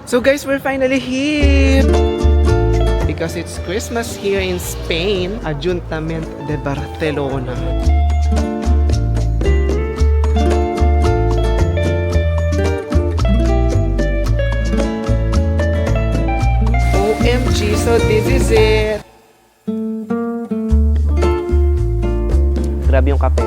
So guys, we're finally here! Because it's Christmas here in Spain, Ayuntamiento de Barcelona. OMG, so this is it! Grabe yung kape.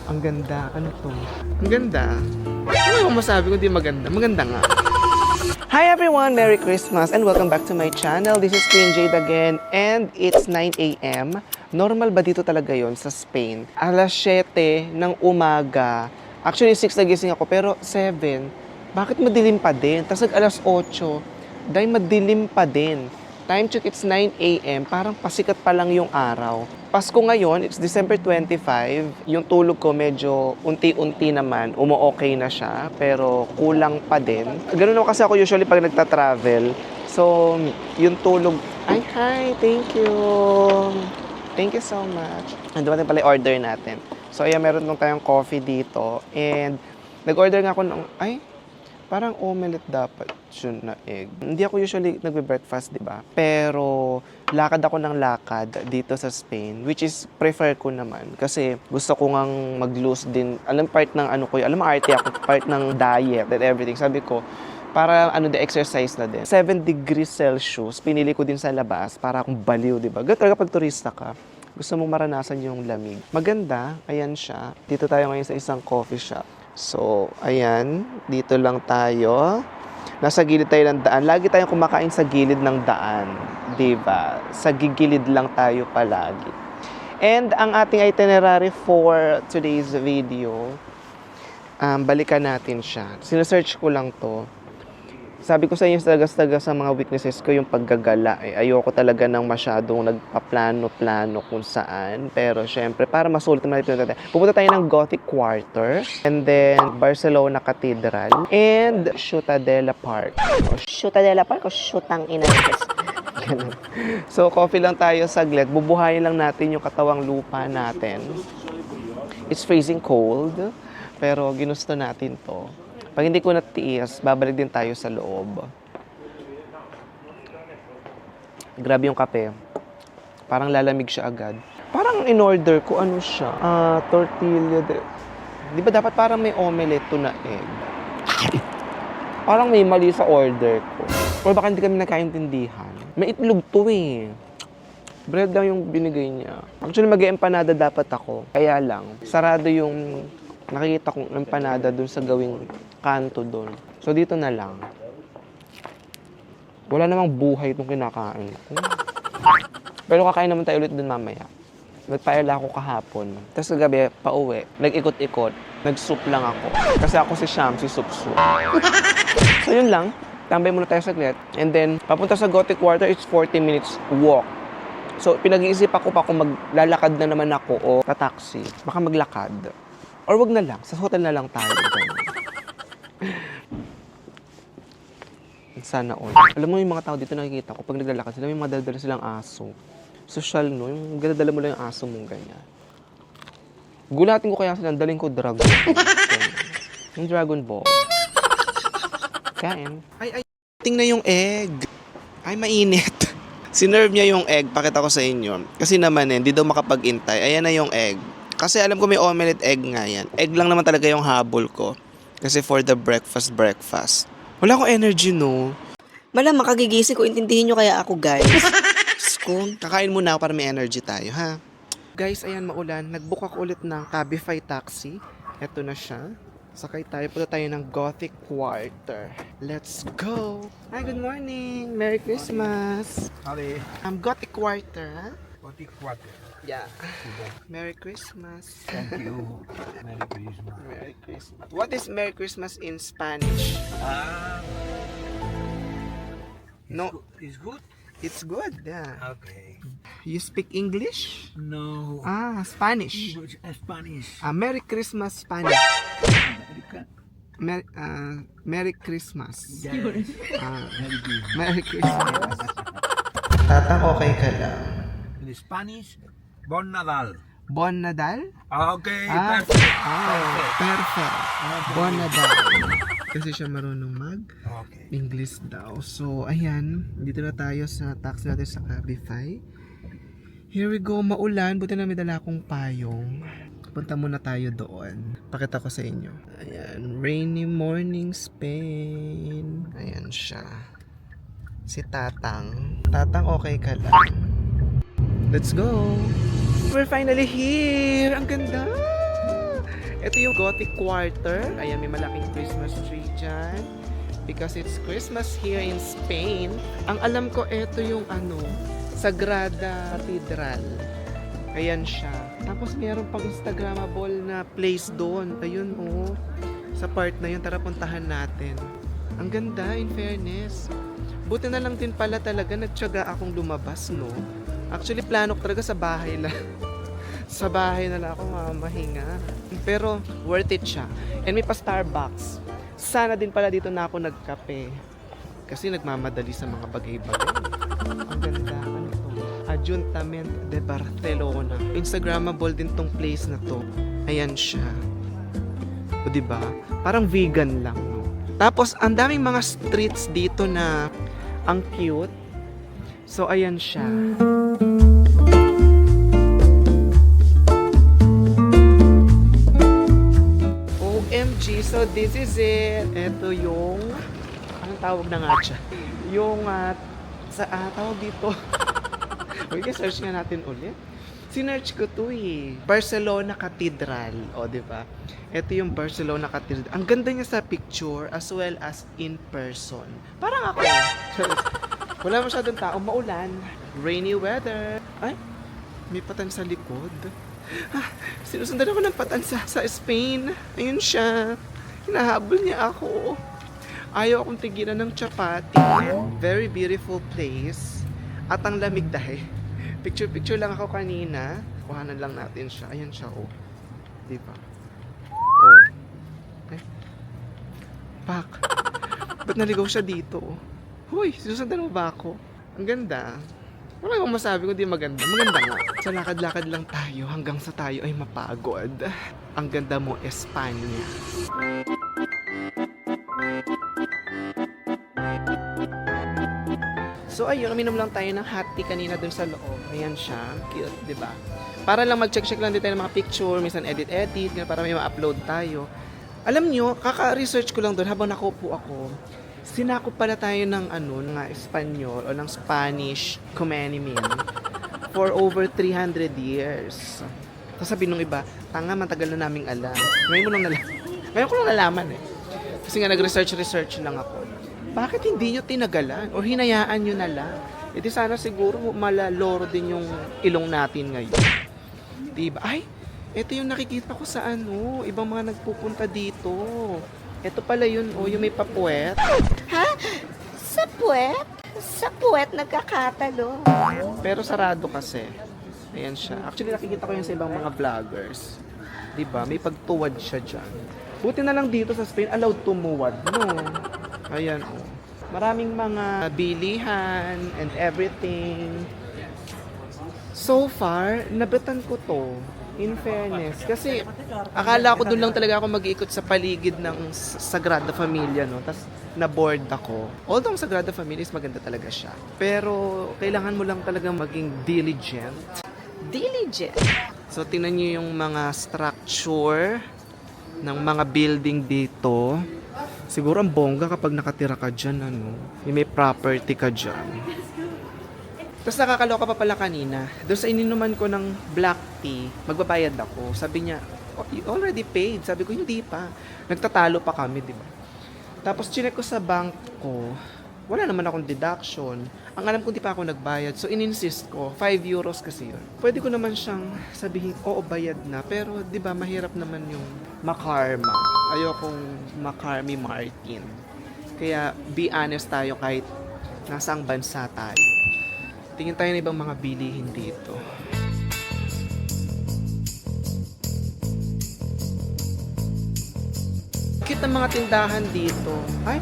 Ang ganda. Ano to? Ang ganda. Ano yung masabi ko di maganda? Maganda nga. Hi everyone! Merry Christmas and welcome back to my channel. This is Queen Jade again and it's 9 AM. Normal ba dito talaga yon sa Spain? Alas 7 ng umaga. Actually 6 nagising ako pero 7. Bakit madilim pa din? Tapos alas 8. Dahil madilim pa din. Time check, it's 9 AM. Parang pasikat pa lang yung araw. Pasko ngayon, it's December 25. Yung tulog ko medyo unti-unti naman. Umo-okay na siya, pero kulang pa din. Ganun naman kasi ako usually pag nagta-travel. So, yung tulog... Ay, hi! Thank you! Thank you so much. Ando natin pala yung order natin. So, ayan, meron nung tayong coffee dito. And, nag-order nga ako ng... Ay, parang omelette dapat yun na egg. Hindi ako usually nagbe-breakfast, di ba? Pero lakad ako ng lakad dito sa Spain, which is prefer ko naman. Kasi gusto ko ngang mag-lose din. Alam part ng ano ko, alam arte ako, part ng diet and everything. Sabi ko, para ano de exercise na din. 7 degrees Celsius, pinili ko din sa labas para akong baliw, di ba? Ganun talaga pag turista ka. Gusto mong maranasan yung lamig. Maganda, ayan siya. Dito tayo ngayon sa isang coffee shop. So, ayan, dito lang tayo. Nasa gilid tayo ng daan. Lagi tayong kumakain sa gilid ng daan. Diba? Sa gigilid lang tayo palagi. And ang ating itinerary for today's video, balikan natin siya. Sinesearch ko lang to. Sabi ko sa inyo, talaga sa mga weaknesses ko yung paggagala. Ayoko talaga ng masyadong nagpaplano-plano kung saan. Pero syempre, para masulit naman ito natin. Pupunta tayo ng Gothic Quarter. And then, Barcelona Cathedral. And Ciutadella Park. Ciutadella Park o Ciutang Inaches? So, coffee lang tayo saglit. Bubuhayin lang natin yung katawang lupa natin. It's freezing cold. Pero ginusto natin to. Pag hindi ko natiis, babalik din tayo sa loob. Grabe yung kape. Parang lalamig siya agad. Parang in-order ko, ano siya? Tortilla. Di ba dapat parang may omelette to na egg? Parang may mali sa order ko. Or baka hindi kami nagkaintindihan. May itlog to eh. Bread lang yung binigay niya. Actually, mag-empanada dapat ako. Kaya lang, sarado yung... Nakikita kong empanada dun sa gawing kanto dun. So, dito na lang. Wala namang buhay itong kinakain ko. Pero kakain naman tayo ulit dun mamaya. Nagpaila ako kahapon. Tapos kagabi, pauwi. Nag-ikot-ikot. Nag-soup lang ako. Kasi ako si Sham, si Soup-Soup. So, yun lang. Tambay muna tayo saglit. And then, papunta sa Gothic Quarter, it's 40 minutes walk. So, pinag-iisip ako pa kung maglalakad na naman ako o tataksi. Baka maglakad. Or wag na lang, sa hotel na lang tayo. Sana all. Alam mo yung mga tao dito nakikita ko, pag naglalakad sila, may mga dala silang aso. Social, no? Yung dala mo lang yung aso mong ganyan. Gulatin ko kaya sila, daling ko dragon. Yung Dragon Ball. Kain. Ay, tingnan yung egg. Ay, mainit. Sinerve niya yung egg, pakita ko sa inyo. Kasi naman hindi daw makapag-intay. Ayan na yung egg. Kasi alam ko may omelette egg nga yan. Egg lang naman talaga yung habol ko. Kasi for the breakfast. Wala akong energy, no? Malamang kagigising ko, intindihin nyo kaya ako, guys. Kung kakain muna ako para may energy tayo, ha? Guys, ayan, maulan. Nag-book ako ulit ng Cabify taxi. Ito na siya. Sakay tayo. Punta tayo ng Gothic Quarter. Let's go! Hi, good morning! Merry Christmas! Howdy. Gothic Quarter, ha? Gothic Quarter. Yeah. Merry Christmas. Thank you. Merry Christmas. Merry Christmas. What is Merry Christmas in Spanish? No, It's good? it's good. Yeah. Okay. You speak English? No. Spanish. English and Spanish. Merry Christmas Spanish. American. Merry Christmas. Yes. Ah, Merry Christmas. Merry Christmas. Tatang, okay ka lang. In Spanish, Bon Nadal. Bon Nadal? Okay, Ah, perfect. perfect. Bon Nadal. Kasi siya marunong Okay. English daw. So, ayan. Dito na tayo sa tax natin sa Cabify. Here we go. Maulan. Buti na may dala akong payong. Punta muna tayo doon. Pakita ko sa inyo. Ayan. Rainy morning Spain. Ayan siya. Si Tatang. Tatang, okay ka lang. Let's go! We're finally here! Ang ganda! Ito yung Gothic Quarter. Ayan, may malaking Christmas tree dyan. Because it's Christmas here in Spain. Ang alam ko, ito yung Sagrada Cathedral. Ayan siya. Tapos meron pang Instagrammable na place doon. Ayun, oh. Sa part na yun, tara puntahan natin. Ang ganda, in fairness. Buti na lang din pala talaga nagtiyaga akong lumabas, no? Actually, plano ko talaga sa bahay lang. Sa bahay na lang ako mamahinga. Pero, worth it siya. And may pa Starbucks. Sana din pala dito na ako nagkape. Kasi nagmamadali sa mga bagay-bagay. Ang ganda. Ano to? Ayuntamiento de Barcelona. Instagrammable din tong place na to. Ayan siya. O diba? Parang vegan lang, no? Tapos, ang daming mga streets dito na ang cute. So, ayan siya. OMG, so this is it. Ito yung, anong tawag na nga siya? Yung, tawag dito. Okay, search nga natin ulit. Sinearch ko to eh. Barcelona Cathedral. O, diba? Ito yung Barcelona Cathedral. Ang ganda niya sa picture as well as in person. Parang ako. Wala masyadong tao. Maulan. Rainy weather. Ay, may patan sa likod. Sinusundan ako ng patan sa Spain. Ayun siya. Hinahabol niya ako. Ayaw akong tigilan ng chapati. Very beautiful place. At ang lamig dahil. Picture lang ako kanina. Kuhanan lang natin siya. Ayan siya, oh. Diba? Oh. Eh. Pak. Ba't naligaw siya dito? Hoy, sinusundan mo ba ako? Ang ganda. Wala akong masabi kung di maganda. Maganda nga. Sa lakad-lakad lang tayo hanggang sa tayo ay mapagod. Ang ganda mo, Espanya. So ayun, uminom lang tayo ng hot tea kanina dun sa loob. Ayan siya. Cute, di ba? Para lang mag-check-check lang din tayo ng mga picture, minsan edit-edit, para may ma-upload tayo. Alam nyo, kaka-research ko lang dun habang nakaupo ako. Sinakop pala tayo ng Espanyol o ng Spanish Comenimin for over 300 years. Tapos sabi nung iba, tanga, matagal na naming alam. Ngayon ko lang nalaman eh. Kasi nga nag-research lang ako. Bakit hindi nyo tinagalan o hinayaan nyo na lang? E di sana siguro malaloro din yung ilong natin ngayon. Diba? Ay, ito yung nakikita ko sa ibang mga nagpupunta dito. Ito pala yun, yung may papuwet. Ha? Sa puwet? Sa puwet nagkakatalo. Pero sarado kasi. Ayan siya. Actually, nakikita ko yun sa ibang mga vloggers. Diba? May pagtuwad siya dyan. Buti na lang dito sa Spain, allowed tumuwad, no? Ayan, oh. Maraming mga bilihan and everything. So far, nabitan ko to. In fairness. Kasi, akala ko doon lang talaga ako mag-iikot sa paligid ng Sagrada Familia, no? Tapos, na-bored ako. Although ang Sagrada Familia is maganda talaga siya. Pero, kailangan mo lang talaga maging diligent. Diligent. So, tingnan nyo yung mga structure ng mga building dito. Siguro ang bongga kapag nakatira ka dyan, may property ka dyan. Tapos nakakaloka pa pala kanina, doon sa ininuman ko ng black tea, magbabayad ako. Sabi niya, oh, you already paid. Sabi ko, hindi pa. Nagtatalo pa kami, di ba? Tapos chinek ko sa bank ko, wala naman akong deduction. Ang alam ko, hindi pa ako nagbayad. So, in-insist ko, 5 euros kasi yun. Pwede ko naman siyang sabihin, oo, bayad na. Pero, di ba, mahirap naman yung makarma. Ayokong makarmi Martin. Kaya, be honest tayo kahit nasaang bansa tayo. Tingin tayo ng ibang mga bilihin dito. Cute ng mga tindahan dito. Ay,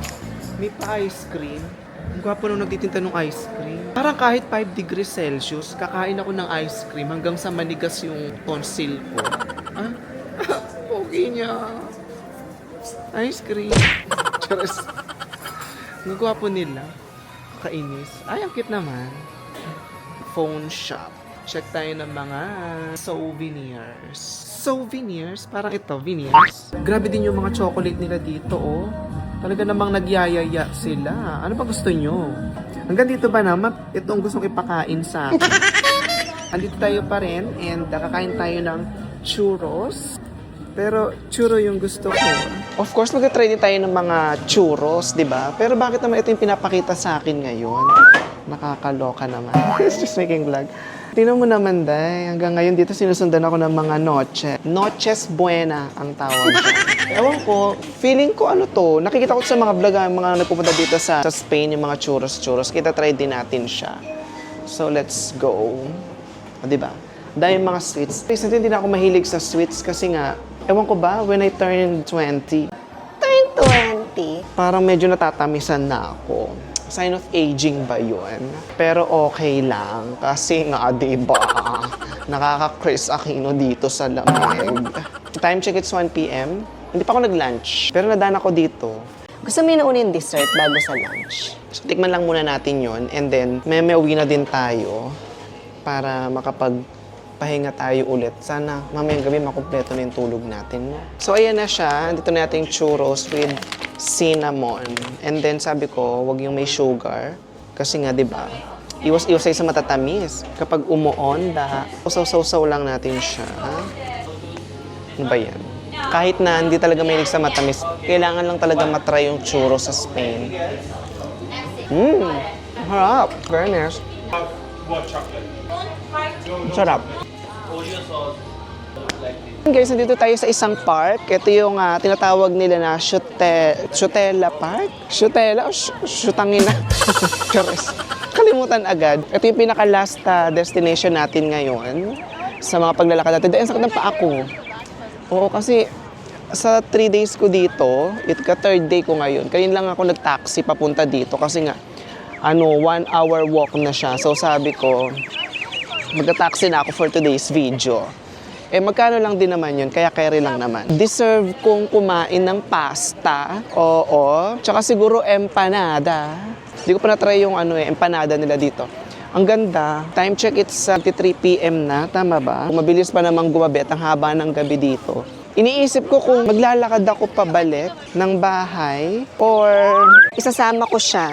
may pa-ice cream. Ang gwapo nung nagtitinta ng ice cream. Parang kahit 5 degrees Celsius, kakain ako ng ice cream hanggang sa manigas yung tonsil ko. Ah? Pogi niya. Ice cream. Charas. Ang gwapo nila. Kainis. Ay, ang cute naman. Phone shop. Check tayo ng mga souvenirs. Souvenirs? Parang ito, veneers. Grabe din yung mga chocolate nila dito, oh. Talaga namang nagyayaya sila. Ano ba gusto nyo? Hanggang dito ba naman? Ito ang gustong ipakain sa akin. Andito tayo pa rin and kakain tayo ng churros. Pero churro yung gusto ko. Of course, mag-try din tayo ng mga churros, di ba? Pero bakit naman ito yung pinapakita sa akin ngayon? Nakakaloka naman. Just making vlog. Tingnan mo naman, Day. Hanggang ngayon dito sinusundan ako ng mga noche. Noches buena ang tawag dyan. Ewan ko, feeling ko ano to. Nakikita ko sa mga vlog, mga nagpupunta dito sa Spain, yung mga churros. Kita try din natin siya. So, let's go. O, diba? Dahil mga sweets. Recently, hindi na ako mahilig sa sweets kasi nga, ewan ko ba, when I turned 20, Turn 20. parang medyo natatamisan na ako. Sign of aging ba yun? Pero okay lang. Kasi nga, diba, nakaka-Chris Aquino dito sa lamig. Time check, it's 1 p.m. Hindi pa ako nag-lunch. Pero nadaan ako dito. Gusto mo yung yung dessert bago sa lunch? So, tikman lang muna natin yon. And then, may uwi na din tayo para makapagpahinga tayo ulit. Sana mamayang gabi makumpleto na yung tulog natin. So, ayan na siya. Dito na natin churros with cinnamon. And then, sabi ko, wag yung may sugar. Kasi nga, di ba, iwas-iwas tayo sa matatamis. Kapag umuonda, usaw-saw lang natin siya. Ano ba yan? Kahit na hindi talaga mahilig sa matamis, kailangan lang talaga matry yung churros sa Spain. Harap. Very nice. Sarap. Guys, nandito tayo sa isang park. Ito yung tinatawag nila na Shutella Park? Shutella o Shutangina? Charis. Kalimutan agad. Ito yung pinaka-last destination natin ngayon sa mga paglalakad natin. Dahil sakit ng paa ko. Oo, kasi sa 3 days ko dito, third day ko ngayon. Kanina lang ako nag-taxi papunta dito kasi nga, 1 hour walk na siya. So sabi ko, magta-taxi na ako for today's video. Eh, magkano lang din naman yun, kaya carry lang naman. Deserve kong kumain ng pasta. Oo. Tsaka siguro empanada. Hindi ko pa na-try yung empanada nila dito. Ang ganda. Time check, it's 3 p.m. na. Tama ba? Mabilis pa namang gumabi at ang haba ng gabi dito. Iniisip ko kung maglalakad ako pabalik ng bahay or Isasama ko siya.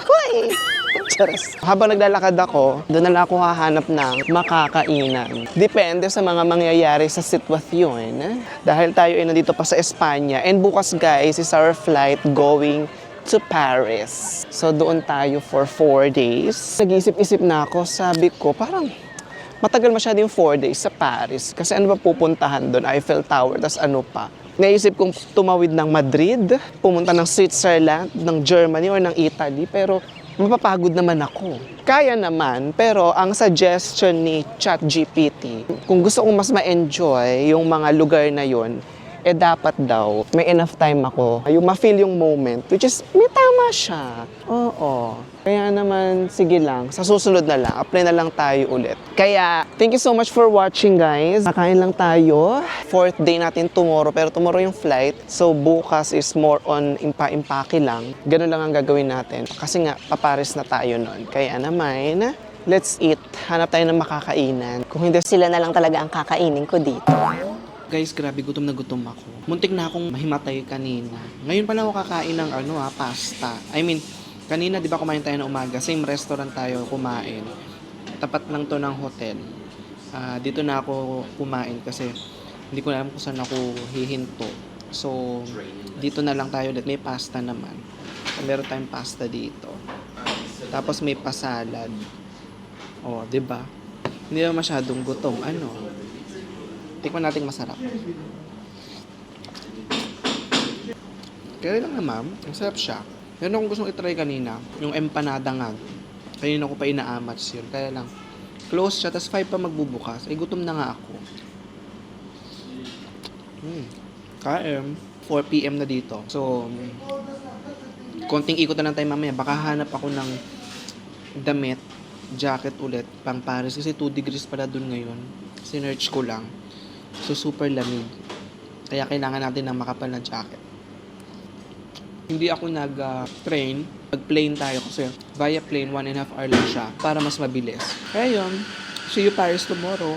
Hoy! Charas. Habang naglalakad ako, doon na lang ako hahanap ng makakainan. Depende sa mga mangyayari sa sitwasyon. Dahil tayo ay nandito pa sa Espanya. And bukas guys, is our flight going to Paris. So doon tayo for 4 days. Nag-isip-isip na ako, sabi ko, parang matagal masyado yung 4 days sa Paris. Kasi ano ba pupuntahan doon? Eiffel Tower, tas ano pa? Naisip kong tumawid ng Madrid, pumunta ng Switzerland, ng Germany, or ng Italy. Pero mapapagod naman ako. Kaya naman, pero ang suggestion ni ChatGPT, kung gusto kong mas ma-enjoy yung mga lugar na yon, dapat daw may enough time ako. Yung ma-feel yung moment, which is may tama siya. Oo. Kaya naman, sige lang. Sa susunod na lang, apply na lang tayo ulit. Kaya, thank you so much for watching, guys. Kakain lang tayo. 4th day natin tomorrow, pero tomorrow yung flight. So, bukas is more on impa-impake lang. Ganun lang ang gagawin natin. Kasi nga, paparis na tayo nun. Kaya naman, let's eat. Hanap tayo ng makakainan. Kung hindi, Sila na lang talaga ang kakainin ko dito. guys, grabe, gutom na gutom ako. Muntik na akong mahimatay kanina. Ngayon pala ako kakain ng pasta. I mean, kanina, di ba kumain tayo ng umaga? Same restaurant tayo kumain. Tapat lang to ng hotel. Dito na ako kumain kasi hindi ko alam kung saan ako hihinto. So, dito na lang tayo ulit. May pasta naman. Meron tayong pasta dito. Tapos may pasalad. Oh, di ba? Hindi na masyadong gutom. Tikman natin masarap. Kaya lang na ma'am, ang sarap siya. Meron akong gustong itry kanina, yung empanada nga. Kanina ko pa inaamats yun. Kaya lang, close siya, tas 5 pa magbubukas. Gutom na nga ako. Kain. 4 p.m. na dito. So, konting ikot na lang tayo mamaya. Baka hanap ako ng damit, jacket ulit, pang Paris. Kasi 2 degrees pala dun ngayon. Sinearch ko lang. So, super lamig. Kaya kailangan natin ng makapal na jacket. Hindi ako nag-train. Nag-plane tayo kasi via plane, 1.5 hour lang siya para mas mabilis. Kaya yun, see you Paris tomorrow.